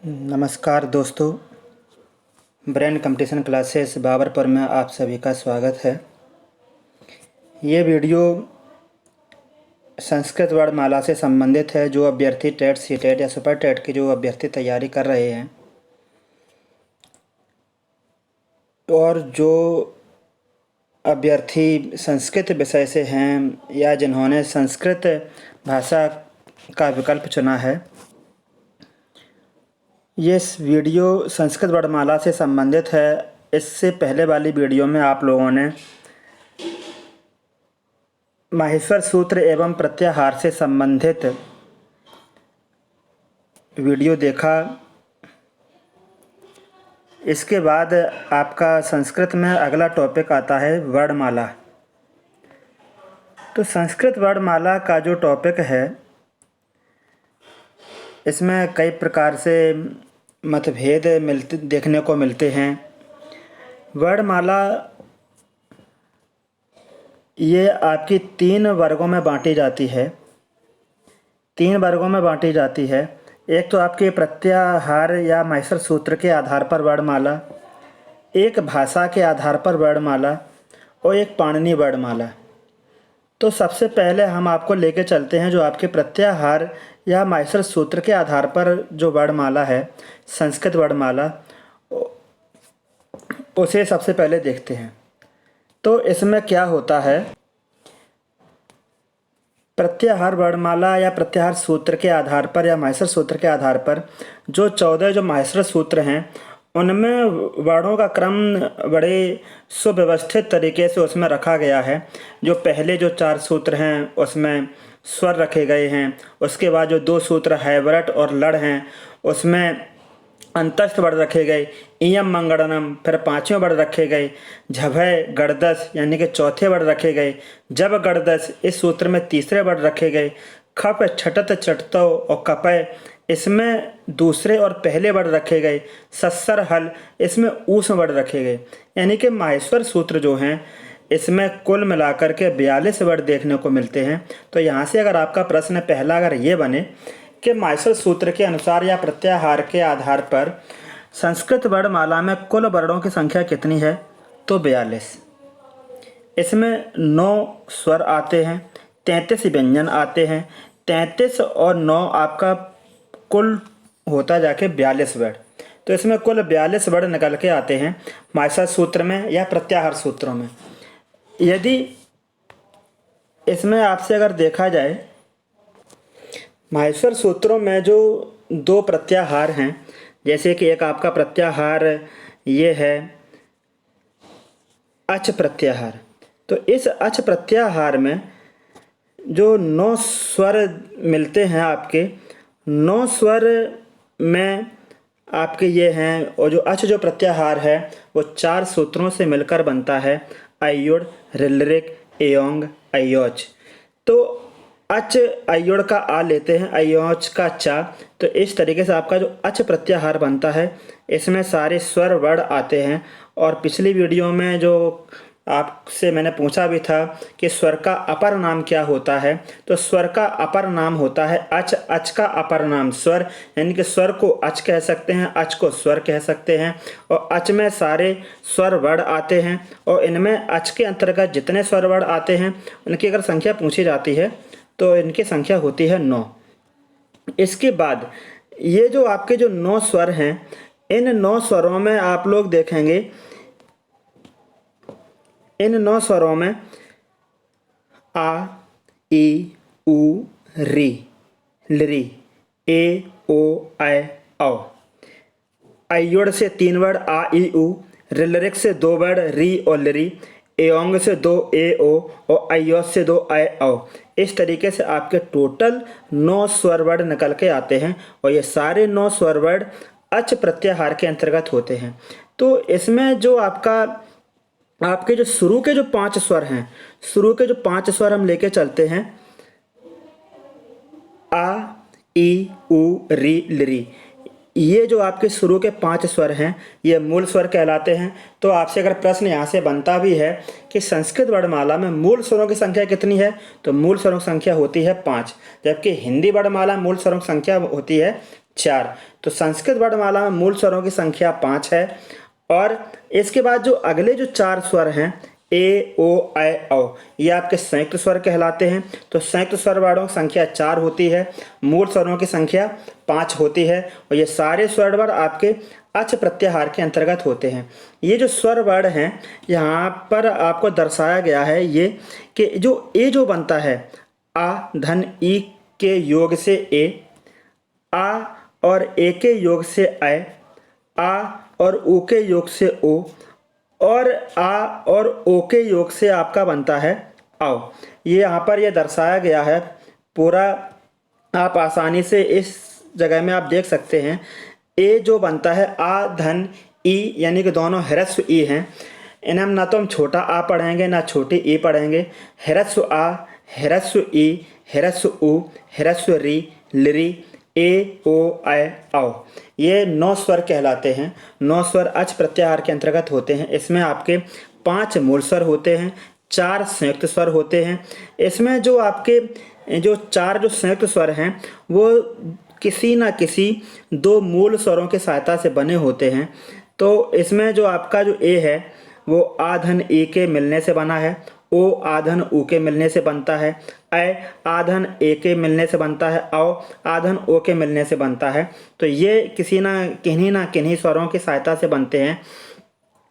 नमस्कार दोस्तों, brain competition classes Babarpur में आप सभी का स्वागत है। ये वीडियो संस्कृत वर्णमाला से संबंधित है। जो अभ्यर्थी टेट, सीटेट या सुपर टेट की जो अभ्यर्थी तैयारी कर रहे हैं और जो अभ्यर्थी संस्कृत विषय से हैं या जिन्होंने संस्कृत भाषा का विकल्प चुना है, ये वीडियो संस्कृत वर्णमाला से संबंधित है। इससे पहले वाली वीडियो में आप लोगों ने माहेश्वर सूत्र एवं प्रत्याहार से संबंधित वीडियो देखा। इसके बाद आपका संस्कृत में अगला टॉपिक आता है वर्णमाला। तो संस्कृत वर्णमाला का जो टॉपिक है, इसमें कई प्रकार से मतभेद देखने को मिलते हैं। वर्णमाला ये आपकी 3 वर्गों में बांटी जाती है। 3 वर्गों में बांटी जाती है। एक तो आपके प्रत्याहार या माहेश्वर सूत्र के आधार पर वर्णमाला, एक भाषा के आधार पर वर्णमाला और एक पाणिनि वर्णमाला। तो सबसे पहले हम आपको लेके चलते हैं जो आपके प्रत्याहार या माहेश्वर सूत्र के आधार पर जो वर्णमाला है, संस्कृत वर्णमाला, उसे सबसे पहले देखते हैं। तो इसमें क्या होता है, प्रत्याहार वर्णमाला या प्रत्याहार सूत्र के आधार पर या माहेश्वर सूत्र के आधार पर जो 14 जो माहेश्वर सूत्र हैं, उनमें वर्णों का क्रम बड़े सुव्यवस्थित तरीके से उसमें रखा गया है। जो पहले जो 4 सूत्र हैं उसमें स्वर रखे गए हैं। उसके बाद जो 2 सूत्र हैवरट और लड़ हैं उसमें अंतस्थ वर्ण रखे गए। इयम मंगड़नम, फिर 5वें वर्ण रखे गए। झभय गणदस यानी कि 4थे वर्ण रखे गए। जब गणदस इस सूत्र में 3रे वर्ण रखे गए। खप छटत चटतो और कपय इसमें दूसरे और पहले वर्ण रखे गए। सस्सर हल इसमें ऊष्म वर्ण रखे गए। यानी कि माहेश्वर सूत्र जो हैं इसमें कुल मिलाकर के 42 वर्ण देखने को मिलते हैं। तो यहाँ से अगर आपका प्रश्न पहला अगर ये बने कि माहेश्वर सूत्र के अनुसार या प्रत्याहार के आधार पर संस्कृत वर्णमाला में कुल वर्णों की संख्या कितनी है, तो 42। इसमें 9 स्वर आते हैं, 33 व्यंजन आते हैं। 33 और 9 आपका कुल होता जाके 42 वर्ण। तो इसमें कुल 42 वर्ण निकल के आते हैं माहेश्वर सूत्र में या प्रत्याहार सूत्रों में। यदि इसमें आपसे अगर देखा जाए, माहेश्वर सूत्रों में जो 2 प्रत्याहार हैं, जैसे कि एक आपका प्रत्याहार ये है अच प्रत्याहार। तो इस अच प्रत्याहार में जो 9 स्वर मिलते हैं, आपके 9 स्वर में आपके ये हैं। और जो अच जो प्रत्याहार है वो 4 सूत्रों से मिलकर बनता है, अयुड़, ऋलृक, एयोंग, अयोच। तो अच अयुड़ का आ लेते हैं, अयोच का चा। तो इस तरीके से आपका जो अच प्रत्याहार बनता है, इसमें सारे स्वर वर्ण आते हैं। और पिछली वीडियो में जो आपसे मैंने पूछा भी था कि स्वर का अपर नाम क्या होता है, तो स्वर का अपर नाम होता है अच। अच का अपर नाम स्वर, यानी कि स्वर को अच कह सकते हैं, अच को स्वर कह सकते हैं। और अच में सारे स्वर वर्ण आते हैं। और इनमें अच के अंतर्गत जितने स्वर वर्ण आते हैं उनकी अगर संख्या पूछी जाती है तो इनकी संख्या होती है 9। इसके बाद ये जो आपके जो 9 स्वर हैं, इन 9 स्वरों में आप लोग देखेंगे, इन 9 स्वरों में आ, ई, उ, री, लरी, ए, ओ, ऐ, औ। अयुड़ से 3 वर्ण आ, ई, उ। ऋलृक से 2 वर्ण री और लरी। एयोंग से 2 ए, ओ और अयोच से 2 ऐ, औ। इस तरीके से आपके टोटल 9 स्वर वर्ण निकल के आते हैं। और ये सारे 9 स्वर वर्ण अच प्रत्याहार के अंतर्गत होते हैं। तो इसमें जो आपके जो शुरू के जो 5 स्वर हैं, शुरू के जो 5 स्वर हम लेके चलते हैं, आ, ई, उ, री, लरी। ये जो आपके शुरू के 5 स्वर हैं ये मूल स्वर कहलाते हैं। तो आपसे अगर प्रश्न यहाँ से बनता भी है कि संस्कृत वर्णमाला में मूल स्वरों की संख्या कितनी है, तो मूल स्वरों की संख्या होती है 5, जबकि हिंदी वर्णमाला मूल स्वरों की संख्या होती है 4। तो संस्कृत वर्णमाला में मूल स्वरों की संख्या 5 है। और इसके बाद जो अगले जो 4 स्वर हैं ए, ओ, ऐ, औ, ये आपके संयुक्त स्वर कहलाते हैं। तो संयुक्त स्वर वर्णों की संख्या 4 होती है, मूल स्वरों की संख्या 5 होती है, और ये सारे स्वर वर्ण आपके अच प्रत्याहार के अंतर्गत होते हैं। ये जो स्वर वर्ण हैं यहाँ पर आपको दर्शाया गया है ये कि जो ए जो बनता है आ धन ई के योग से ए, आ और ए के योग से ऐ, आ और ऊ के योग से ओ, और आ और ओ के योग से आपका बनता है आओ। ये यहाँ पर ये दर्शाया गया है पूरा, आप आसानी से इस जगह में आप देख सकते हैं। ए जो बनता है आ धन ई, यानी कि दोनों ह्रस्व ई हैं। इन्हें ना तो हम छोटा आ पढ़ेंगे ना छोटी ई पढ़ेंगे। ह्रस्व आ, ह्रस्व ई, ह्रस्व उ, ह्रस्व री, लिरी, ए, ओ, ऐ, औ, ये 9 स्वर कहलाते हैं। 9 स्वर अच प्रत्याहार के अंतर्गत होते हैं। इसमें आपके 5 मूल स्वर होते हैं, 4 संयुक्त स्वर होते हैं। इसमें जो आपके जो 4 जो संयुक्त स्वर हैं वो किसी न किसी 2 मूल स्वरों की सहायता से बने होते हैं। तो इसमें जो आपका जो ए है वो आधन ए के मिलने से बना है, ओ आधन ऊ के मिलने से बनता है, ऐ आधन ए के मिलने से बनता है, औ आधन ओ के मिलने से बनता है। तो ये किसी ना किन्हीं स्वरों की सहायता से बनते हैं,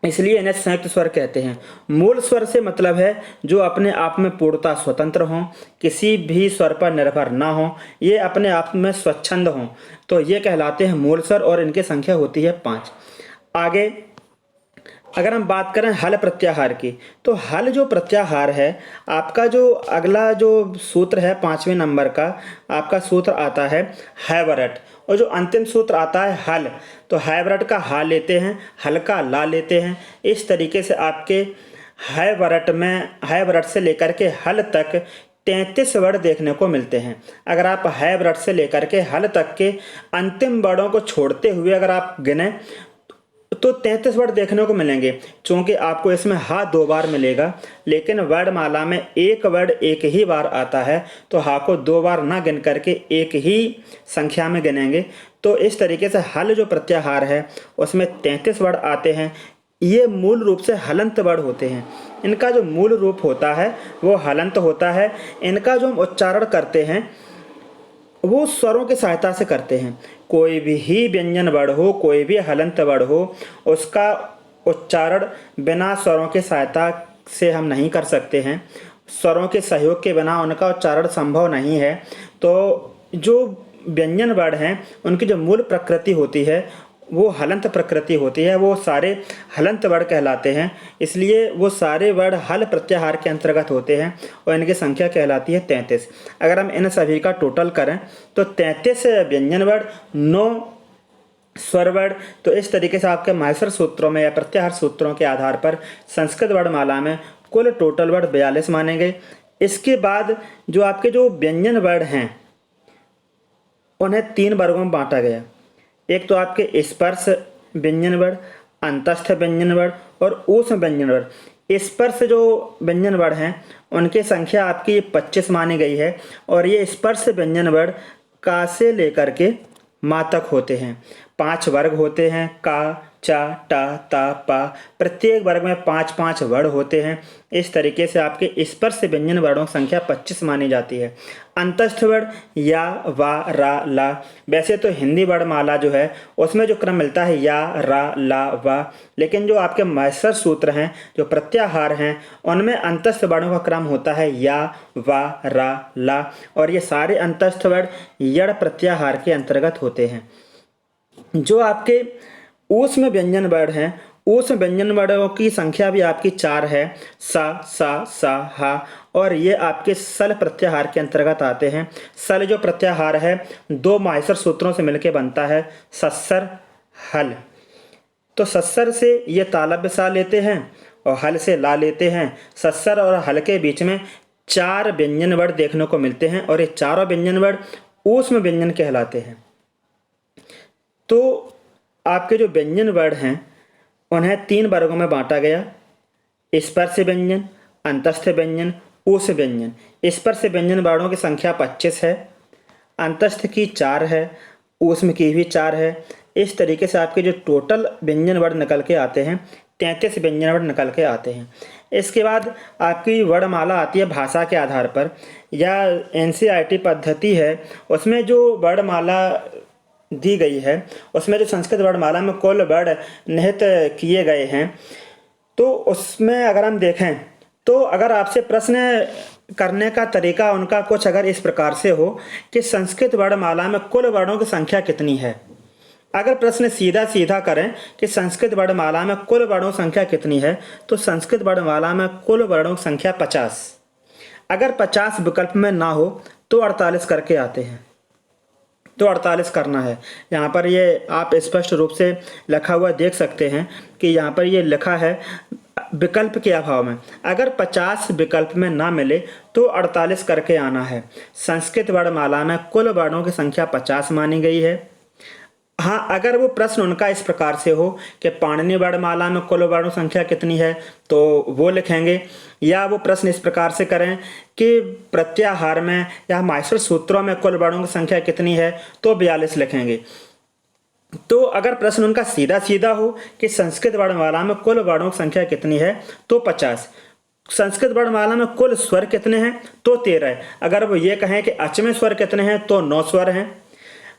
इसलिए इन्हें संयुक्त स्वर कहते हैं। मूल स्वर से मतलब है जो अपने आप में पूर्णतः स्वतंत्र हों, किसी भी स्वर पर निर्भर ना हो, ये अपने आप में स्वच्छंद हों, तो ये कहलाते हैं मूल स्वर, और इनकी संख्या होती है 5। आगे अगर हम बात करें हल प्रत्याहार की, तो हल जो प्रत्याहार है आपका जो अगला जो सूत्र है 5वें नंबर का आपका सूत्र आता है हैवरट, और जो अंतिम सूत्र आता है हल, तो हैवरट का हा लेते हैं, हल का ला लेते हैं। इस तरीके से आपके हैवरट से लेकर के हल तक 33 वर्ण देखने को मिलते हैं। अगर आप हैवरट से लेकर के हल तक के अंतिम वर्णों को छोड़ते हुए अगर आप गिने तो 33 वर्ड देखने को मिलेंगे। चूंकि आपको इसमें हा 2 बार मिलेगा, लेकिन वर्णमाला में एक वर्ड एक ही बार आता है, तो हा को 2 बार ना गिन करके एक ही संख्या में गिनेंगे। तो इस तरीके से हल जो प्रत्याहार है उसमें 33 वर्ड आते हैं। ये मूल रूप से हलंत वर्ड होते हैं। इनका जो मूल रूप होता है वो हलंत होता है। इनका जो हम उच्चारण करते हैं वो स्वरों की सहायता से करते हैं। कोई भी व्यंजन वर्ण हो, कोई भी हलंत वर्ण हो, उसका उच्चारण बिना स्वरों की सहायता से हम नहीं कर सकते हैं। स्वरों के सहयोग के बिना उनका उच्चारण संभव नहीं है। तो जो व्यंजन वर्ण हैं उनकी जो मूल प्रकृति होती है वो हलंत प्रकृति होती है, वो सारे हलंत वर्ण कहलाते हैं। इसलिए वो सारे वर्ण हल प्रत्याहार के अंतर्गत होते हैं और इनकी संख्या कहलाती है 33। अगर हम इन सभी का टोटल करें तो 33 व्यंजन वर्ण, 9 स्वर वर्ण। तो इस तरीके से आपके माहेश्वर सूत्रों में या प्रत्याहार सूत्रों के आधार पर संस्कृत वर्णमाला में कुल टोटल वर्ण 42 माने गए। इसके बाद जो आपके जो व्यंजन वर्ण हैं उन्हें 3 वर्गों में बांटा गया। एक तो आपके स्पर्श व्यंजन वर्ण, अंतस्थ व्यंजन वर्ण और ऊष्म व्यंजन वर्ण। स्पर्श जो व्यंजन वर्ण हैं उनकी संख्या आपकी 25 मानी गई है, और ये स्पर्श व्यंजन वर्ण का से लेकर के मा तक होते हैं। 5 वर्ग होते हैं, का, चा, टा, ता, पा। प्रत्येक वर्ग में 5-5 वर्ण होते हैं। इस तरीके से आपके स्पर्श व्यंजन वर्णों की संख्या 25 मानी जाती है। अंतस्थ वर्ण या, वा, रा, ला। वैसे तो हिंदी वर्णमाला जो है उसमें जो क्रम मिलता है या, रा, ला, वा, लेकिन जो आपके माहेश्वर सूत्र हैं जो प्रत्याहार हैं उनमें अंतस्थ वर्णों का क्रम होता है या, वा, रा, ला, और ये सारे अंतस्थ वर्ण यड़ प्रत्याहार के अंतर्गत होते हैं। जो आपके ऊष्म व्यंजन वर्ण हैं, ऊष्म व्यंजन वर्णों की संख्या भी आपकी 4 है, सा, सा, सा, हा, और ये आपके सल प्रत्याहार के अंतर्गत आते हैं। सल जो प्रत्याहार है 2 माहेश्वर सूत्रों से मिलकर बनता है, सस्सर, हल। तो सस्सर से ये तालव्य सा लेते हैं और हल से ला लेते हैं। सस्सर और हल के बीच में 4 व्यंजन वर्ण देखने को मिलते हैं, और ये चारों व्यंजन वर्ण ऊष्म व्यंजन कहलाते हैं। तो आपके जो व्यंजन वर्ण हैं उन्हें 3 वर्गों में बांटा गया, स्पर्श व्यंजन, अंतस्थ व्यंजन, ऊष्म व्यंजन। स्पर्श व्यंजन वर्णों की संख्या 25 है, अंतस्थ की 4 है, ऊष्म की भी 4 है। इस तरीके से आपके जो टोटल व्यंजन वर्ण निकल के आते हैं 33 व्यंजन वर्ण निकल के आते हैं। इसके बाद आपकी वर्णमाला आती है भाषा के आधार पर, या एनसीईआरटी पद्धति है उसमें जो वर्णमाला दी गई है उसमें जो संस्कृत वर्णमाला में कुल वर्ण निहित किए गए हैं, तो उसमें अगर हम देखें तो अगर आपसे प्रश्न करने का तरीका उनका कुछ अगर इस प्रकार से हो कि संस्कृत वर्णमाला में कुल वर्णों की संख्या कितनी है। अगर प्रश्न सीधा सीधा करें कि संस्कृत वर्णमाला में कुल वर्णों की संख्या कितनी है, तो संस्कृत वर्णमाला में कुल वर्णों की संख्या 50। अगर 50 विकल्प में ना हो तो 48 करके आते हैं, तो 48 करना है। यहाँ पर ये आप स्पष्ट रूप से लिखा हुआ देख सकते हैं कि यहाँ पर ये लिखा है विकल्प के अभाव में। अगर 50 विकल्प में ना मिले तो 48 करके आना है। संस्कृत वर्णमाला में कुल वर्णों की संख्या 50 मानी गई है। हाँ, अगर वो प्रश्न उनका इस प्रकार से हो कि पाणिनि वर्णमाला में कुल वर्णों की संख्या कितनी है तो वो लिखेंगे, या वो प्रश्न इस प्रकार से करें कि प्रत्याहार में या माहेश्वर सूत्रों में कुल वर्णों की संख्या कितनी है तो 42 लिखेंगे। तो अगर प्रश्न उनका सीधा सीधा हो कि संस्कृत वर्णमाला में कुल वर्णों की संख्या कितनी है तो 50। संस्कृत वर्णमाला में कुल स्वर कितने हैं तो 13। अगर वो ये कहें कि अच में स्वर कितने हैं तो 9 स्वर हैं।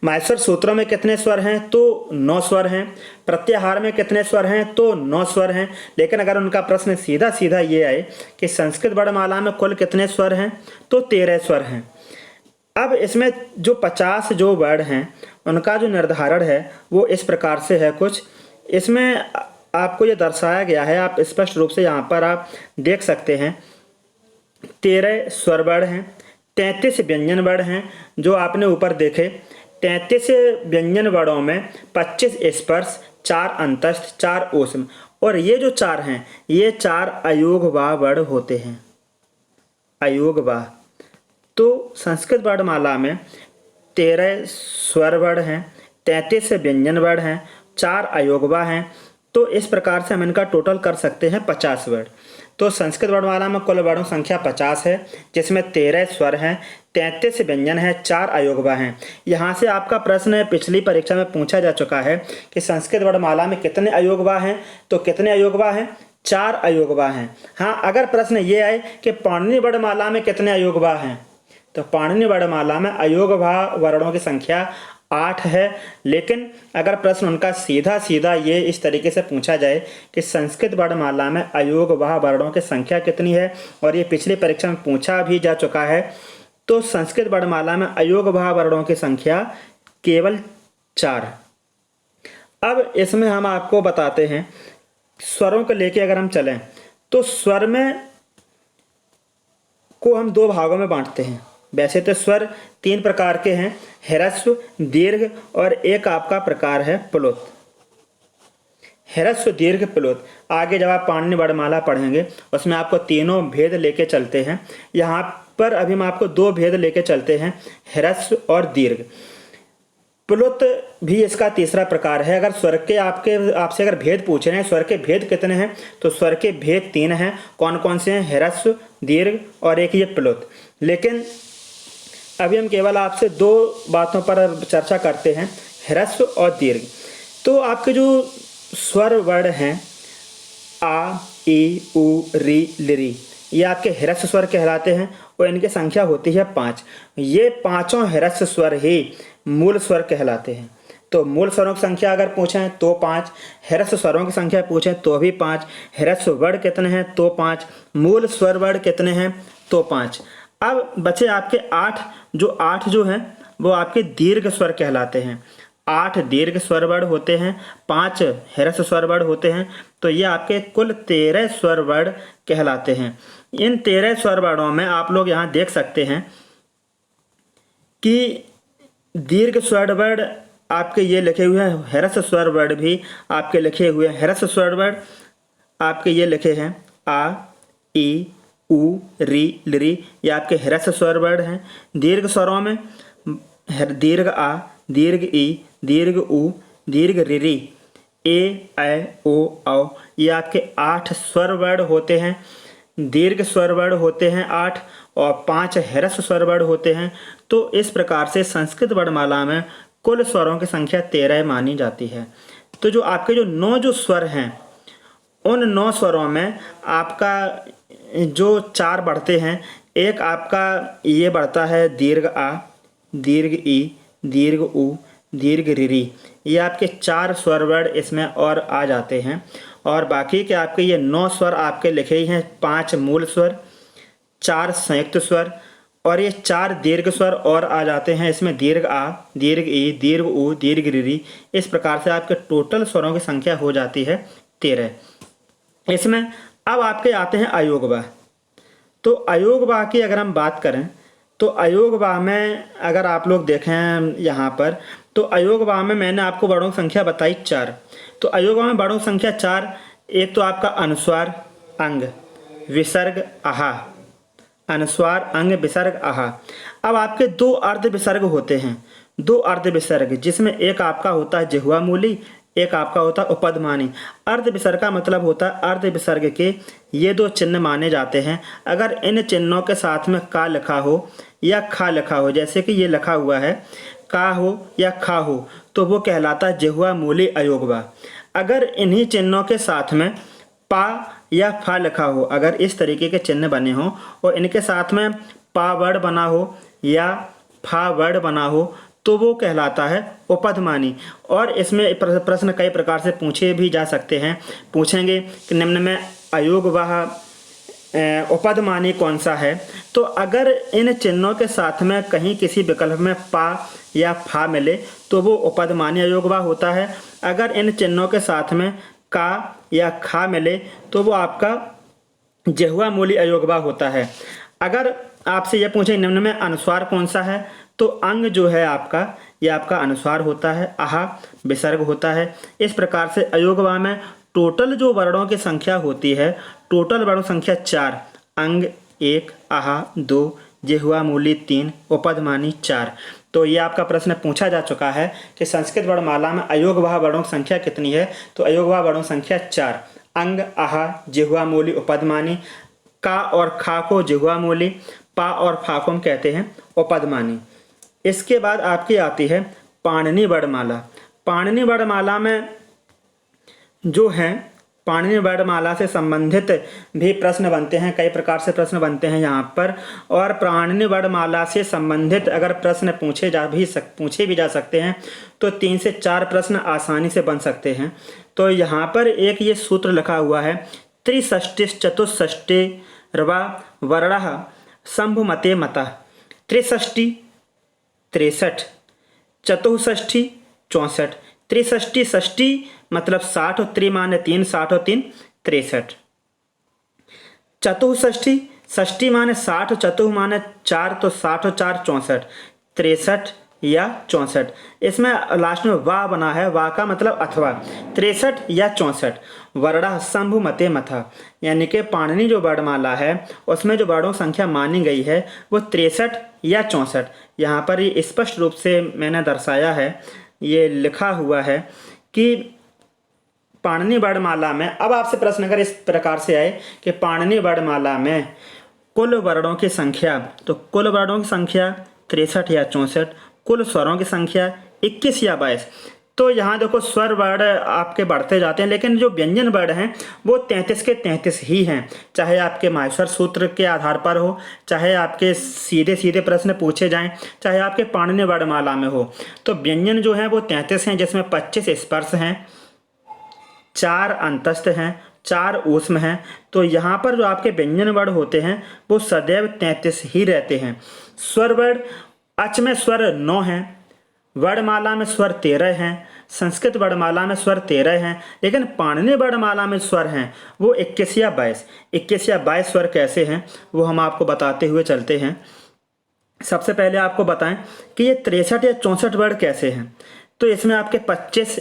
माहेश्वर सूत्रों में कितने स्वर हैं तो 9 स्वर हैं। प्रत्याहार में कितने स्वर हैं तो 9 स्वर हैं। लेकिन अगर उनका प्रश्न सीधा सीधा ये आए कि संस्कृत वर्णमाला में कुल कितने स्वर हैं तो 13 स्वर हैं। अब इसमें जो 50 जो वर्ण हैं उनका जो निर्धारण है वो इस प्रकार से है कुछ। इसमें आपको ये दर्शाया गया है, आप स्पष्ट रूप से यहाँ पर आप देख सकते हैं 13 स्वर वर्ण हैं, 33 व्यंजन वर्ण हैं जो आपने ऊपर देखे। 33 व्यंजन वर्णों में 25 स्पर्श, 4 अंतस्थ, 4 ऊष्म, और ये जो 4 हैं ये 4 अयोगवाह वर्ण होते हैं। अयोगवाह। तो संस्कृत वर्णमाला में 13 स्वर वर्ण हैं, 33 व्यंजन वर्ण हैं, 4 अयोगवाह हैं। तो इस प्रकार से हम इनका टोटल कर सकते हैं 50 वर्ण। तो संस्कृत वर्णमाला में कुल वर्णों संख्या 50 है, जिसमें 13 स्वर हैं, 33 व्यंजन हैं, 4 अयोगवाह हैं। यहाँ से आपका प्रश्न पिछली परीक्षा में पूछा जा चुका है कि संस्कृत वर्णमाला में कितने अयोगवाह हैं, तो कितने अयोगवाह हैं 4 अयोगवाह हैं। हाँ, अगर प्रश्न ये आए कि पाणिनि वर्णमाला में कितने अयोगवाह हैं, तो पाणिनि वर्णमाला में अयोगवाह वर्णों की संख्या 8 है। लेकिन अगर प्रश्न उनका सीधा सीधा ये इस तरीके से पूछा जाए कि संस्कृत वर्णमाला में अयोगवाह वर्णों की संख्या कितनी है, और ये पिछली परीक्षा में पूछा भी जा चुका है, तो संस्कृत वर्णमाला में अयोगवाह वर्णों की संख्या केवल 4। अब इसमें हम आपको बताते हैं स्वरों को लेके अगर हम चलें तो स्वर में को हम 2 भागों में बांटते हैं। वैसे तो स्वर 3 प्रकार के हैं, ह्रस्व, दीर्घ और एक आपका प्रकार है प्लोत। ह्रस्व, दीर्घ, प्लोत। आगे जब आप पाणिनि वर्णमाला पढ़ेंगे उसमें आपको तीनों भेद लेके चलते हैं। यहाँ पर अभी हम आपको 2 भेद लेके चलते हैं, ह्रस्व और दीर्घ। प्लुत भी इसका तीसरा प्रकार है। अगर स्वर के आपसे अगर भेद पूछ रहे हैं स्वर के भेद कितने हैं, तो स्वर के भेद 3 हैं। कौन कौन से हैं? ह्रस्व, दीर्घ और एक ये प्लुत। लेकिन अभी हम केवल आपसे 2 बातों पर चर्चा करते हैं, ह्रस्व और दीर्घ। तो आपके जो स्वर वर्ण हैं आ, ई, उ, री, लिरी, ये आपके ह्रस्व स्वर कहलाते हैं और इनकी संख्या होती है 5। ये 5 ह्रस्व स्वर ही मूल स्वर कहलाते हैं। तो मूल स्वरों की संख्या अगर पूछें तो 5, ह्रस्व स्वरों की संख्या पूछें तो भी 5, ह्रस्व वर्ण कितने हैं तो 5, मूल स्वर वर्ण कितने हैं तो 5। अब बचे आपके 8 जो हैं वो आपके दीर्घ स्वर कहलाते हैं। 8 दीर्घ स्वर वर्ण होते हैं, 5 ह्रस्व स्वर वर्ण होते हैं। तो ये आपके कुल 13 स्वर वर्ण कहलाते हैं। इन 13 स्वर वर्णों में आप लोग यहाँ देख सकते हैं कि दीर्घ स्वर वर्ण आपके ये लिखे हुए हैं, ह्रस्व स्वर वर्ण भी आपके लिखे हुए हैं। ह्रस्व स्वर वर्ण आपके ये लिखे हैं आ, ई, उ, री, लिरी, ये आपके ह्रस्व स्वर वर्ण हैं। दीर्घ स्वरों में दीर्घ आ, दीर्घ ई, दीर्घ उ, दीर्घ रिरी, ए, ऐ, ओ, औ, ये आपके 8 स्वर वर्ण होते हैं। दीर्घ स्वर वर्ण होते हैं 8 और 5 ह्रस्व स्वर वर्ण होते हैं। तो इस प्रकार से संस्कृत वर्णमाला में कुल स्वरों की संख्या 13 मानी जाती है। तो जो आपके जो 9 जो स्वर हैं, उन 9 स्वरों में आपका जो 4 बढ़ते हैं, एक आपका ये बढ़ता है दीर्घ आ, दीर्घ ई, दीर्घ उ, दीर्घ ऋ। ये आपके 4 स्वर वर्ण इसमें और आ जाते हैं। और बाकी के आपके ये 9 स्वर आपके लिखे ही हैं, 5 मूल स्वर, 4 संयुक्त स्वर और ये 4 दीर्घ स्वर और आ जाते हैं इसमें, दीर्घ आ, दीर्घ ई, दीर्घ उ, दीर्घ ऋ। इस प्रकार से आपके टोटल स्वरों की संख्या हो जाती है 13। इसमें अब आपके आते हैं अयोगवाह। तो अयोगवाह की अगर हम बात करें तो अयोगवाह में अगर आप लोग देखें यहाँ पर, तो अयोगवाह में मैंने आपको वर्णों की संख्या बताई 4। तो अयोगवाह में वर्णों की संख्या 4। एक तो आपका अनुस्वार, अंग, विसर्ग, आहा। अनुस्वार, अंग, विसर्ग, आहा। अब आपके 2 अर्ध विसर्ग होते हैं, 2 अर्ध विसर्ग, जिसमें एक आपका होता है जिह्वा मूली, एक आपका होता है उपधमानी। अर्ध विसर्ग का मतलब होता है अर्ध विसर्ग के ये 2 चिन्ह माने जाते हैं। अगर इन चिन्हों के साथ में का लिखा हो या खा लिखा हो, जैसे कि ये लिखा हुआ है का हो या खा हो, तो वो कहलाता है जिह्वा मूली अयोगवाह। अगर इन्हीं चिन्हों के साथ में पा या फा लिखा हो, अगर इस तरीके के चिन्ह बने हों और इनके साथ में पा वर्ड बना हो या फा वर्ड बना हो, तो वो कहलाता है उपधमानी। और इसमें प्रश्न कई प्रकार से पूछे भी जा सकते हैं। पूछेंगे कि निम्न में अयोगवाह उपधमानी कौन सा है? तो अगर इन चिन्हों के साथ में कहीं किसी विकल्प में पा या फा मिले तो वो उपधमानी अयोगवाह होता है। अगर इन चिन्हों के साथ में का या खा मिले तो वो आपका जिह्वा मूली अयोगवाह होता है। अगर आपसे यह पूछे निम्न में अनुस्वार कौन सा है, तो अंग जो है आपका, यह आपका अनुस्वार होता है, आहा विसर्ग होता है। इस प्रकार से अयोगवाह में टोटल जो वर्णों की संख्या होती है, टोटल वर्णों संख्या 4, अंग 1, आहा 2, जिह्वा मूली 3, उपधमानी 4। तो ये आपका प्रश्न पूछा जा चुका है कि संस्कृत वर्णमाला में अयोगवाह वर्णों की संख्या कितनी है? तो अयोगवाह वर्णों की संख्या 4, अंग, आहा, जिह्वा मूली, उपधमानी। का और खा को जिह्वा मूली, पा और फा को हम कहते हैं उपधमानी। इसके बाद आपकी आती है पाणिनि वर्णमाला। पाणिनि वर्णमाला में जो है, पाणिनि वर्णमाला से संबंधित भी प्रश्न बनते हैं, कई प्रकार से प्रश्न बनते हैं यहाँ पर। और पाणिनि वर्णमाला से संबंधित अगर प्रश्न पूछे भी जा सकते हैं तो 3 से 4 प्रश्न आसानी से बन सकते हैं। तो यहाँ पर एक ये सूत्र लिखा हुआ है, त्रिषष्टिश्चतुष्षष्टिर्वा वर्णः शंभुमते मतः। त्रिषष्टि 63, चतुष्षष्टि 64, त्रिषष्टि षष्टि मतलब 60 और त्रि माने 3, 60 और 3 63। चतुष्षष्टि, षष्टि माने 60, चतुः माने 4, तो 60 और 4 64, 63 या 64। इसमें लास्ट में वाह बना है, वाह का मतलब अथवा, 63 या 64। वर्णः शंभुमते मतः, यानी कि पाणिनि जो वर्णमाला है उसमें जो वर्णों की संख्या मानी गई है वो 63 या 64। यहाँ पर ये स्पष्ट रूप से मैंने दर्शाया है, ये लिखा हुआ है कि पाणिनि वर्णमाला में। अब आपसे प्रश्न अगर इस प्रकार से आए कि पाणिनि वर्णमाला में कुल वर्णों की संख्या, तो कुल वर्णों की संख्या 63 या 64, कुल स्वरों की संख्या 21 या 22। तो यहाँ देखो स्वर वर्ण आपके बढ़ते जाते हैं, लेकिन जो व्यंजन वर्ण हैं वो 33 के 33 ही हैं। चाहे आपके माहेश्वर सूत्र के आधार पर हो, चाहे आपके सीधे सीधे प्रश्न पूछे जाएं, चाहे आपके पाणिनि वर्णमाला में हो, तो व्यंजन जो हैं वो 33 हैं, जिसमें 25 स्पर्श हैं, 4 अंतस्थ हैं, 4 ऊष्म हैं। तो यहाँ पर जो आपके व्यंजन वर्ण होते हैं वो सदैव 33 ही रहते हैं। स्वर वर्ण, अच में स्वर 9 हैं, वर्णमाला में स्वर 13 हैं, संस्कृत वर्णमाला में स्वर 13 हैं, लेकिन पाणिनि वर्णमाला में स्वर हैं वो 21 या 22। 21 या 22 स्वर कैसे हैं वो हम आपको बताते हुए चलते हैं। सबसे पहले आपको बताएं कि ये 63 या 64 वर्ण कैसे हैं। तो इसमें आपके 25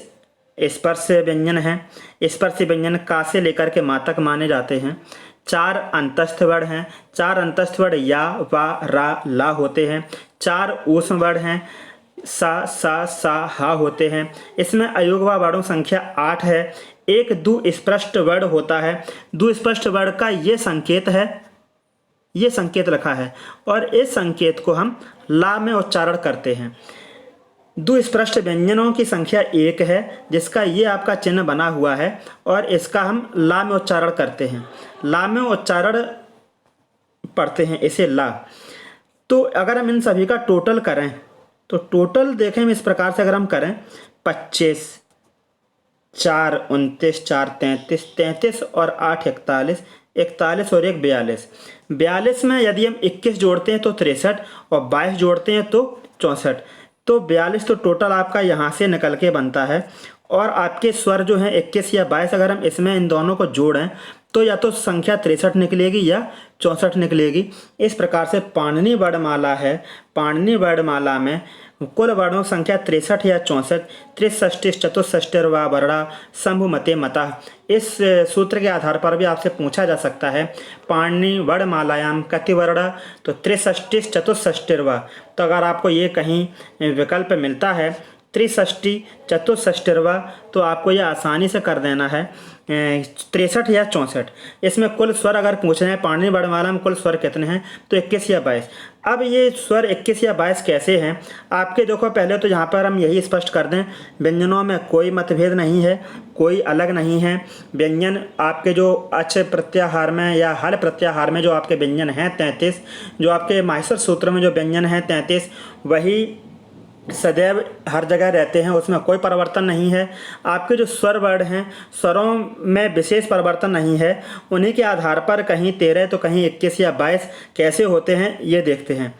स्पर्श व्यंजन हैं। स्पर्श व्यंजन का से लेकर के मा तक माने जाते हैं। 4 अंतस्थ वर्ण हैं। 4 अंतस्थ वर्ण या, वा, रा, ला होते हैं। 4 ऊष्म वर्ण हैं, सा, सा, सा, हा होते हैं। इसमें अयोगवाह वर्णों संख्या 8 है। एक दुस्पष्ट वर्ण होता है। दुस्पष्ट वर्ण का ये संकेत है, ये संकेत रखा है और इस संकेत को हम ला में उच्चारण करते हैं। दुस्पृष्ट व्यंजनों की संख्या 1 है, जिसका ये आपका चिन्ह बना हुआ है, और इसका हम ला में उच्चारण करते हैं। ला में उच्चारण पढ़ते हैं इसे ला। तो अगर हम इन सभी का टोटल करें तो टोटल देखें इस प्रकार से, अगर हम करें 25, 4 29, 4 33, 33 और 8 41, 41 और 1 42। 42 में यदि हम 21 जोड़ते हैं तो 63 और 22 जोड़ते हैं तो 64। तो 42 तो टोटल आपका यहाँ से निकल के बनता है। और आपके स्वर जो हैं 21 या 22, अगर हम इसमें इन दोनों को जोड़ें तो या तो संख्या 63 निकलेगी या 64 निकलेगी। इस प्रकार से पाणिनि वर्णमाला है। पाणिनि वर्णमाला में कुल वर्णों की संख्या 63 या 64। त्रिषष्टि चतुष्षष्टिर्वा वर्णा शंभुमते मतः। इस सूत्र के आधार पर भी आपसे पूछा जा सकता है पाणिनि वर्णमालायाम कति वर्ण, तो त्रिषष्टि चतुष्षष्टिर्वा। तो अगर आपको ये कहीं विकल्प मिलता है त्रिषष्टि चतुष्षष्टिर्वा, तो आपको यह आसानी से कर देना है 63 या 64। इसमें कुल स्वर अगर पूछ रहे हैं पाणिनि वर्णमाला में कुल स्वर कितने हैं, तो 21 या 22। अब ये स्वर 21 या 22 कैसे हैं आपके, देखो पहले तो यहाँ पर हम यही स्पष्ट कर दें, व्यंजनों में कोई मतभेद नहीं है, कोई अलग नहीं है। व्यंजन आपके जो अच प्रत्याहार में या हल प्रत्याहार में जो आपके व्यंजन हैं 33, जो आपके माहेश्वर सूत्र में जो व्यंजन हैं 33, वही सदैव हर जगह रहते हैं, उसमें कोई परिवर्तन नहीं है। आपके जो स्वर वर्ण हैं, स्वरों में विशेष परिवर्तन नहीं है। उन्हीं के आधार पर कहीं 13 तो कहीं 21 या 22 कैसे होते हैं ये देखते हैं।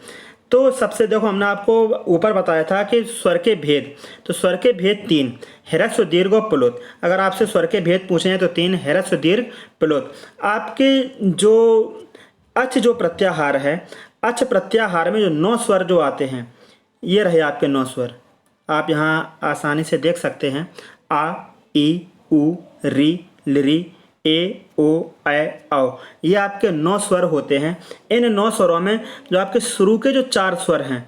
तो सबसे देखो, हमने आपको ऊपर बताया था कि स्वर के भेद, तो स्वर के भेद 3, ह्रस्व दीर्घ और प्लुत। अगर आपसे स्वर के भेद पूछे हैं तो 3, ह्रस्व दीर्घ प्लुत। आपके जो अच जो प्रत्याहार है, अच प्रत्याहार में जो 9 स्वर जो आते हैं, ये रहे आपके 9 स्वर। आप यहाँ आसानी से देख सकते हैं, आ, ई, उ, री, लरी, ए, ओ, ऐ, औ। ये आपके 9 स्वर होते हैं। इन 9 स्वरों में जो आपके शुरू के जो 4 स्वर हैं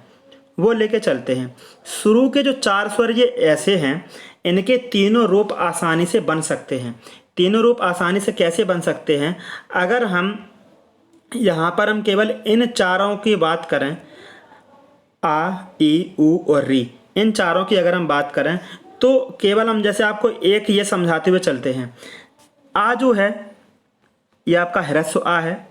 वो लेके चलते हैं। शुरू के जो 4 स्वर ये ऐसे हैं, इनके तीनों रूप आसानी से बन सकते हैं। तीनों रूप आसानी से कैसे बन सकते हैं, अगर हम यहाँ पर हम केवल इन चारों की बात करें, आ, ई, उ और री, इन चारों की अगर हम बात करें तो केवल हम जैसे आपको एक ये समझाते हुए चलते हैं। आ जो है ये आपका ह्रस्व आ है,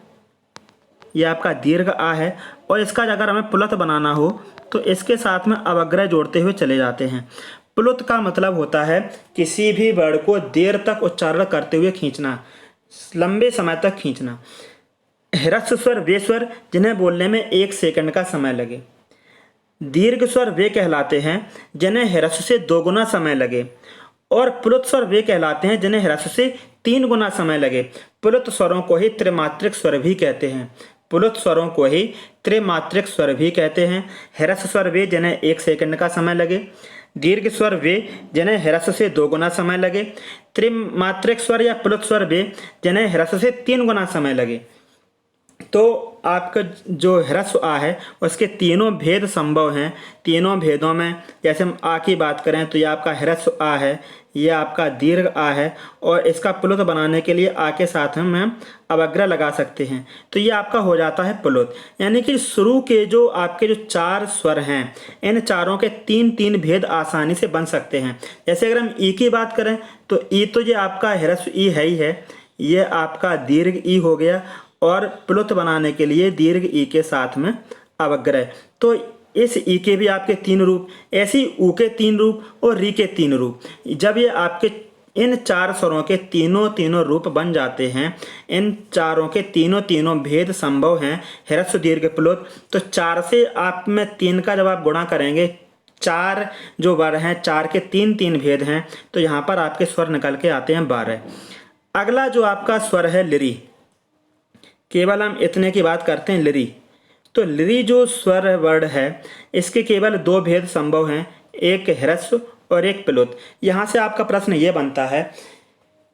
ये आपका दीर्घ आ है, और इसका अगर हमें प्लुत बनाना हो तो इसके साथ में अवग्रह जोड़ते हुए चले जाते हैं। प्लुत का मतलब होता है किसी भी वर्ण को देर तक उच्चारण करते हुए खींचना, लंबे समय तक खींचना। ह्रस्व स्वर वे स्वर जिन्हें बोलने में 1 सेकंड का समय लगे। दीर्घ स्वर वे कहलाते हैं जिन्हें ह्रस्व से 2 गुना समय लगे, और प्लुत स्वर वे कहलाते हैं जिन्हें ह्रस्व से 3 गुना समय लगे। प्लुत स्वरों को ही त्रिमात्रिक स्वर भी कहते हैं। प्लुत स्वरों को ही त्रिमात्रिक स्वर भी कहते हैं। ह्रस्व स्वर वे जिन्हें 1 सेकंड का समय लगे, दीर्घ स्वर वे जिन्हें ह्रस्व से 2 गुना समय लगे, त्रिमात्रिक स्वर या प्लुत स्वर वे जिन्हें ह्रस्व से 3 गुना समय लगे। तो आपका जो ह्रस्व आ है उसके तीनों भेद संभव हैं। तीनों भेदों में जैसे हम आ की बात करें तो ये आपका ह्रस्व आ है, ये आपका दीर्घ आ है, और इसका प्लुत बनाने के लिए आ के साथ में हम अवग्रह लगा सकते हैं, तो ये आपका हो जाता है प्लुत। यानी कि शुरू के जो आपके जो 4 स्वर हैं, इन चारों के 3-3 भेद आसानी से बन सकते हैं। जैसे अगर हम ई की बात करें तो ई तो ये आपका ह्रस्व ई है ही है, ये आपका दीर्घ ई हो गया, और प्लुत बनाने के लिए दीर्घ ई के साथ में अवग्रह। तो इस ई के भी आपके 3 रूप, ऐसी ऊ के 3 रूप और री के 3 रूप। जब ये आपके इन 4 स्वरों के तीनों रूप बन जाते हैं, इन चारों के तीनों भेद संभव हैं, ह्रस्व दीर्घ प्लुत, तो 4 से आप में 3 का जब आप गुणा करेंगे, 4 जो वर्ण हैं 4 के 3 भेद हैं, तो यहाँ पर आपके स्वर निकल के आते हैं 12। अगला जो आपका स्वर है लिरी, केवल हम इतने की बात करते हैं लिरी। तो लिरी जो स्वर वर्ण है इसके केवल 2 भेद संभव हैं, एक ह्रस्व और एक प्लुत। यहाँ से आपका प्रश्न ये बनता है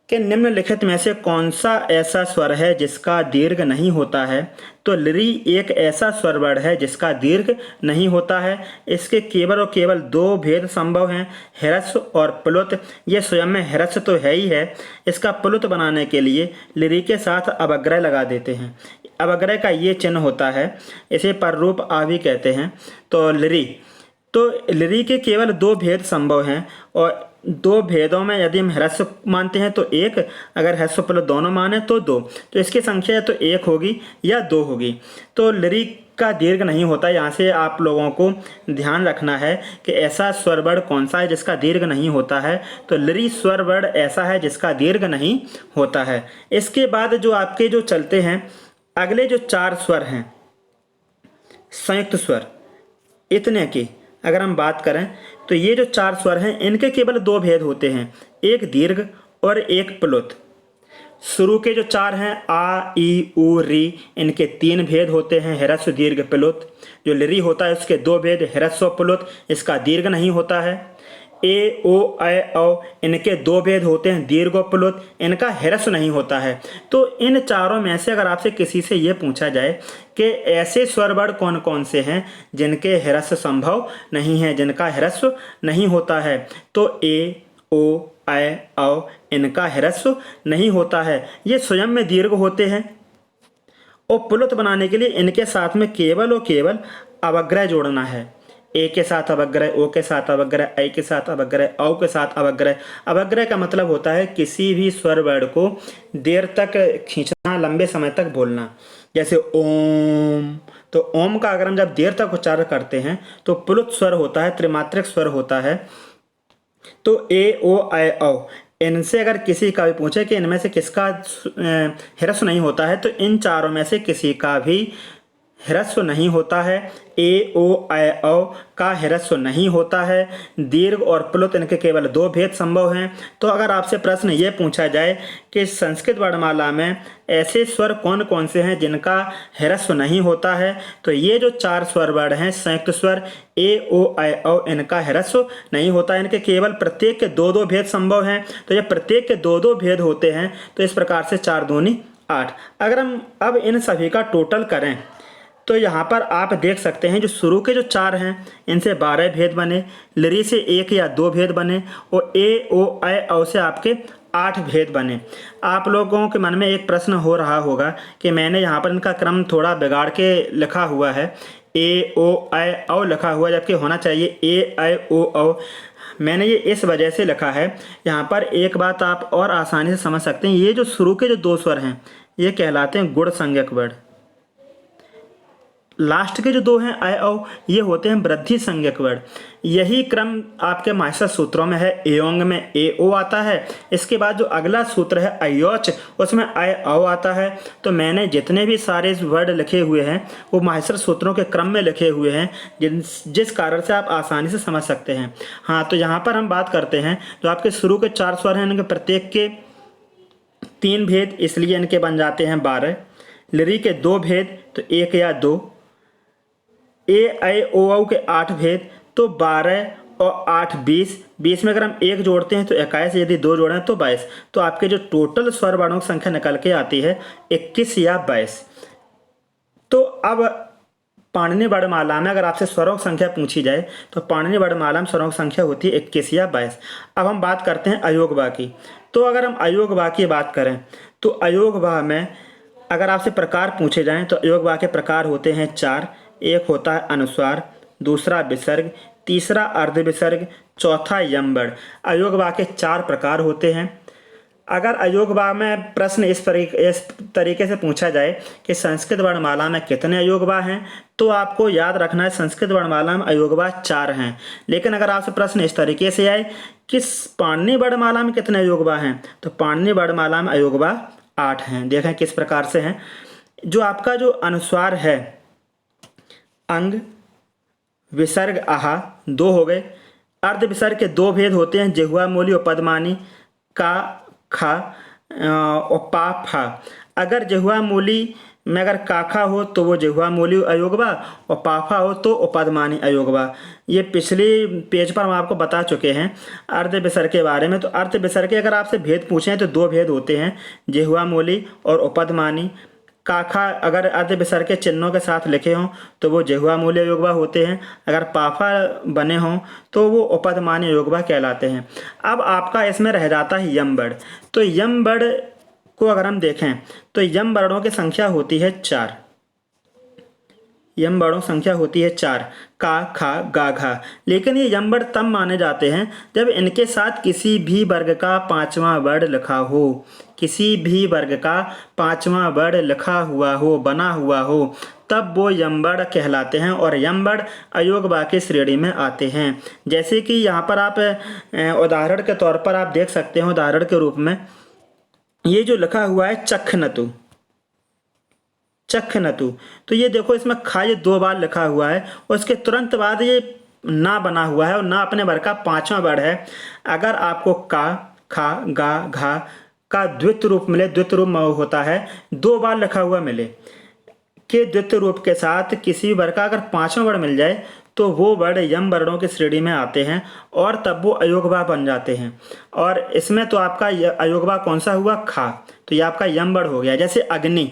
कि निम्नलिखित में से कौन सा ऐसा स्वर है जिसका दीर्घ नहीं होता है। तो लिरी एक ऐसा स्वर वर्ण है जिसका दीर्घ नहीं होता है। इसके केवल और केवल 2 भेद संभव हैं, ह्रस्व और प्लुत। ये स्वयं में ह्रस्व तो है ही है, इसका प्लुत बनाने के लिए लिरी के साथ अवग्रह लगा देते हैं। अवग्रह का ये चिन्ह होता है, इसे पररूप आ भी कहते हैं। तो लिरी तो लिरी के केवल दो भेद संभव हैं और दो भेदों में यदि हम ह्रस्व मानते हैं तो एक, अगर ह्रस्व प्लस दोनों माने तो दो। तो इसकी संख्या या तो एक होगी या दो होगी। तो लिरी का दीर्घ नहीं होता। यहाँ से आप लोगों को ध्यान रखना है कि ऐसा स्वर वर्ण कौन सा है जिसका दीर्घ नहीं होता है। तो लिरी स्वर वर्ण ऐसा है जिसका दीर्घ नहीं होता है। इसके बाद जो आपके जो चलते हैं अगले जो चार स्वर हैं संयुक्त स्वर, इतने की अगर हम बात करें तो ये जो चार स्वर हैं इनके केवल दो भेद होते हैं, एक दीर्घ और एक प्लुत। शुरू के जो चार हैं आ ई उ री, इनके तीन भेद होते हैं, ह्रस्व दीर्घ प्लुत। जो लिरी होता है उसके दो भेद, ह्रस्व प्लुत, इसका दीर्घ नहीं होता है। ए ओ ऐ औ, इनके दो भेद होते हैं, दीर्घ और प्लुत, इनका ह्रस्व नहीं होता है। तो इन चारों में से अगर आपसे किसी से ये पूछा जाए कि ऐसे स्वर वर्ण कौन कौन से हैं जिनके ह्रस्व संभव नहीं है, जिनका ह्रस्व नहीं होता है, तो ए ओ ऐ औ, इनका ह्रस्व नहीं होता है, ये स्वयं में दीर्घ होते हैं। और प्लुत बनाने के लिए इनके साथ में केवल और केवल अवग्रह जोड़ना है। ए के साथ अवग्रह, ओ के साथ अवग्रह, ऐ के साथ अवग्रह, औ के साथ अवग्रह। अवग्रह का मतलब होता है किसी भी स्वर वर्ण को देर तक खींचना, लंबे समय तक बोलना। जैसे ओम, तो ओम का अगर हम जब देर तक उच्चारण करते हैं तो प्लुत स्वर होता है, त्रिमात्रिक स्वर होता है। तो ए ओ ऐ औ, इनसे अगर किसी का भी पूछे कि इनमें से किसका ह्रस्व नहीं होता है, तो इन चारों में से किसी का भी ह्रस्व नहीं होता है। ए ओ ऐ औ का ह्रस्व नहीं होता है। दीर्घ और प्लुत इनके केवल दो भेद संभव हैं। तो अगर आपसे प्रश्न ये पूछा जाए कि संस्कृत वर्णमाला में ऐसे स्वर कौन कौन से हैं जिनका ह्रस्व नहीं होता है, तो ये जो चार स्वर वर्ण हैं संयुक्त स्वर ए ओ ऐ औ, इनका ह्रस्व नहीं होता है। इनके केवल प्रत्येक के दो दो भेद संभव हैं। तो जब प्रत्येक के दो दो भेद होते हैं तो इस प्रकार से 4 दूनी 8। अगर हम अब इन सभी का टोटल करें तो यहाँ पर आप देख सकते हैं जो शुरू के जो चार हैं इनसे 12 भेद बने, लिरी से 1 या 2 भेद बने और ए ओ ऐ औ से आपके 8 भेद बने। आप लोगों के मन में एक प्रश्न हो रहा होगा कि मैंने यहाँ पर इनका क्रम थोड़ा बिगाड़ के लिखा हुआ है, ए ओ ऐ औ लिखा हुआ जबकि होना चाहिए ए ऐ ओ औ। मैंने ये इस वजह से लिखा है। यहाँ पर एक बात आप और आसानी से समझ सकते हैं, ये जो शुरू के जो दो स्वर हैं ये कहलाते हैं गुण संज्ञक वर्ण। लास्ट के जो दो हैं ऐ औ, ये होते हैं वृद्धि संज्ञक वर्ण। यही क्रम आपके मास्टर सूत्रों में है। एओंग में ए ओ आता है, इसके बाद जो अगला सूत्र है अयोच, उसमें ऐ औ आता है। तो मैंने जितने भी सारे वर्ड लिखे हुए हैं वो मास्टर सूत्रों के क्रम में लिखे हुए हैं, जिस कारण से आप आसानी से समझ सकते हैं। हाँ, तो यहाँ पर हम बात करते हैं जो आपके शुरू के 4 स्वर हैं इनके प्रत्येक के 3 भेद, इसलिए इनके बन जाते हैं 12। लिरी के 2 भेद तो 1 या 2। ए ऐ ओ औ के 8 भेद तो 12 और 8 20। 20 में अगर हम 1 जोड़ते हैं तो 21, यदि 2 जोड़ें तो 22। तो आपके जो टोटल स्वर वर्णों की संख्या निकल के आती है 21 या 22। तो अब पाणिनि वर्णमाला में अगर आपसे स्वरों की संख्या पूछी जाए तो पाणिनि वर्णमाला में स्वरों की संख्या होती है 21 या 22। अब हम बात करते हैं अयोगवा की। तो अगर हम अयोगवा की बात करें तो अयोगवा में अगर आपसे प्रकार पूछे जाएं तो अयोगवा के प्रकार होते हैं 4। एक होता है अनुस्वार, दूसरा विसर्ग, तीसरा अर्ध विसर्ग, चौथा यम वर्ण। अयोगवा के 4 प्रकार होते हैं। अगर अयोगवा में प्रश्न इस तरीके से पूछा जाए कि संस्कृत वर्णमाला में कितने अयोगवा हैं, तो आपको याद रखना है संस्कृत वर्णमाला में अयोगवा 4 हैं। लेकिन अगर आपसे प्रश्न इस तरीके से आए कि पाणिनि वर्णमाला में कितने अयोगवा हैं, तो पाणिनि वर्णमाला में अयोगवा 8 हैं। देखें किस प्रकार से हैं। जो आपका जो अनुस्वार है अंग, विसर्ग आहा 2 हो गए। अर्ध विसर्ग के 2 भेद होते हैं, जिह्वा मूली और पदमानी, का खा और पा फा। अगर जिह्वा मूली में अगर काखा हो तो वो जिह्वा मूली अयोगवा और पाफा हो तो उपदमानी अयोगवा। ये पिछले पेज पर हम आपको बता चुके हैं अर्ध विसर्ग के बारे में। तो अर्ध विसर्ग के अगर आपसे भेद पूछें तो 2 भेद होते हैं, जिह्वा मूली और उपदमानी। काखा अगर अर्ध विसर्ग के चिन्हों के साथ लिखे हों तो वो जिह्वा मूली अयोगवा होते हैं, अगर पाफा बने हों तो वो उपदमानी अयोगवा कहलाते हैं। अब आपका इसमें रह जाता है यम वर्ण। तो यम वर्ण को अगर हम देखें तो यम वर्णों की संख्या होती है 4। यम वर्णों संख्या होती है 4, का, खा, गा, घा। लेकिन ये यम वर्ण तब माने जाते हैं जब इनके साथ किसी भी वर्ग का 5वां वर्ण लिखा हो, किसी भी वर्ग का 5वां वर्ण लिखा हुआ हो, बना हुआ हो, तब वो यम वर्ण कहलाते हैं और यम वर्ण अयोग वाक्य श्रेणी में आते हैं। जैसे कि यहाँ पर आप उदाहरण के तौर पर आप देख सकते हैं, उदाहरण के रूप में ये जो लिखा हुआ है चखनतु, चखनतु, तो ये देखो इसमें खा ये 2 बार लिखा हुआ है और उसके तुरंत बाद ये ना बना हुआ है और ना अपने वर्ग का 5वां वर्ण है। अगर आपको का, खा, गा, घा का द्वितीय रूप मिले, द्वितीय रूप होता है 2 बार लिखा हुआ मिले, के द्वितीय रूप के साथ किसी वर्ग का अगर 5वां वर्ण मिल जाए तो वो वर्ण यम वर्णों की श्रेणी में आते हैं और तब वो अयोगवा बन जाते हैं। और इसमें तो आपका अयोगवा कौन सा हुआ? खा, तो ये आपका यम वर्ण हो गया। जैसे अग्नि,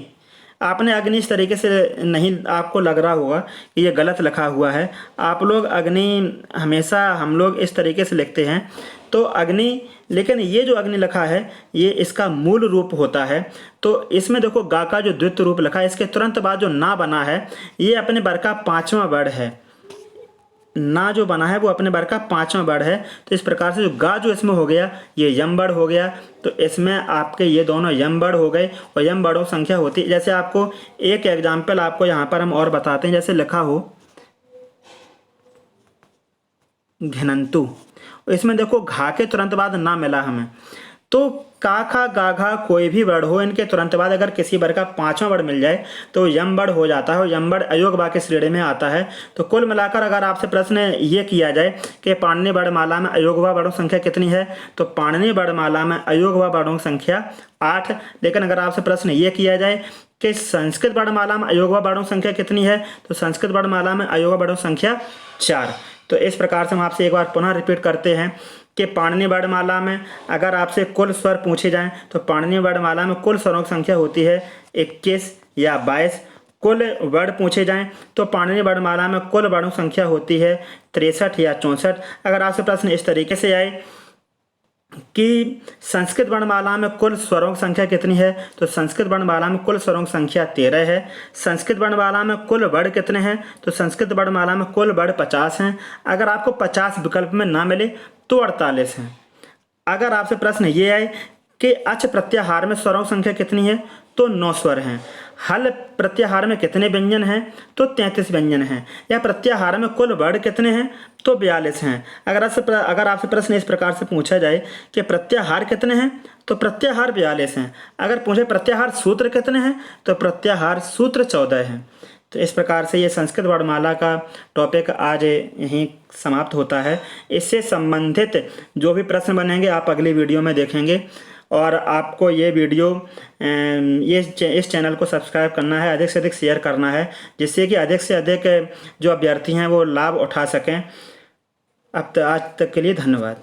आपने अग्नि इस तरीके से नहीं, आपको लग रहा होगा कि ये गलत लिखा हुआ है। आप लोग अग्नि हमेशा हम लोग इस तरीके से लिखते हैं, तो अग्नि, लेकिन ये जो अग्नि लिखा है ये इसका मूल रूप होता है। तो इसमें देखो गा का जो द्वितीय रूप लिखा है, इसके तुरंत बाद जो ना बना है ये अपने वर्ग का 5वां वर्ण है। ना जो बना है वो अपने वर्ग का 5वां वर्ण है। तो इस प्रकार से जो गा जो इसमें हो गया ये यम वर्ण हो गया। तो इसमें आपके ये दोनों यम वर्ण हो गए और यम वर्णों संख्या होती है। जैसे आपको एक एग्जाम्पल आपको यहाँ पर हम और बताते हैं, जैसे लिखा हो घिनंतु, इसमें देखो घा के तुरंत बाद ना मिला हमें, तो का, खा, गा, घा कोई भी वर्ण हो, इनके तुरंत बाद अगर किसी वर्ग का 5वां वर्ण मिल जाए तो यम वर्ण हो जाता है और यम वर्ण अयोग वाक्य श्रेणी में आता है। तो कुल मिलाकर अगर आपसे प्रश्न ये किया जाए कि पाणिनि वर्णमाला में अयोगवा वर्णों संख्या कितनी है, तो पाणिनि वर्णमाला में अयोगवा वर्णों संख्या 8। लेकिन अगर आपसे प्रश्न ये किया जाए कि संस्कृत वर्णमाला में अयोगवा वर्णों संख्या कितनी है, तो संस्कृत वर्णमाला में अयोगवा वर्णों संख्या 4। तो इस प्रकार से हम आपसे एक बार पुनः रिपीट करते हैं कि पाणिनि वर्णमाला में अगर आपसे कुल स्वर पूछे जाएं तो पाणिनि वर्णमाला में कुल स्वरों की संख्या होती है 21 या 22। कुल वर्ण पूछे जाएं तो पाणिनि वर्णमाला में कुल वर्णों की संख्या होती है 63 या 64। अगर आपसे प्रश्न इस तरीके से आए कि संस्कृत वर्णमाला में कुल स्वरों की संख्या कितनी है, तो संस्कृत वर्णमाला में कुल स्वरों की संख्या 13 है। संस्कृत वर्णमाला में कुल वर्ण कितने हैं, तो संस्कृत वर्णमाला में कुल वर्ण 50 हैं। अगर आपको 50 विकल्प में ना मिले तो 48 हैं। अगर आपसे प्रश्न ये आए कि अच प्रत्याहार में स्वरों की संख्या कितनी है, तो 9 स्वर हैं। हल प्रत्याहार में कितने व्यंजन हैं, तो 33 व्यंजन हैं। या प्रत्याहार में कुल वर्ण कितने हैं, तो 42 हैं। अगर आपसे प्रश्न इस प्रकार से पूछा जाए कि प्रत्याहार कितने हैं, तो प्रत्याहार 42 हैं। अगर पूछे प्रत्याहार सूत्र कितने हैं, तो प्रत्याहार सूत्र 14 हैं। तो इस प्रकार से ये संस्कृत वर्णमाला का टॉपिक आज यहीं समाप्त होता है। इससे संबंधित जो भी प्रश्न बनेंगे आप अगली वीडियो में देखेंगे। और आपको ये वीडियो इस चैनल को सब्सक्राइब करना है, अधिक से अधिक शेयर करना है, जिससे कि अधिक से अधिक जो अभ्यर्थी हैं वो लाभ उठा सकें। अब आज तक के लिए धन्यवाद।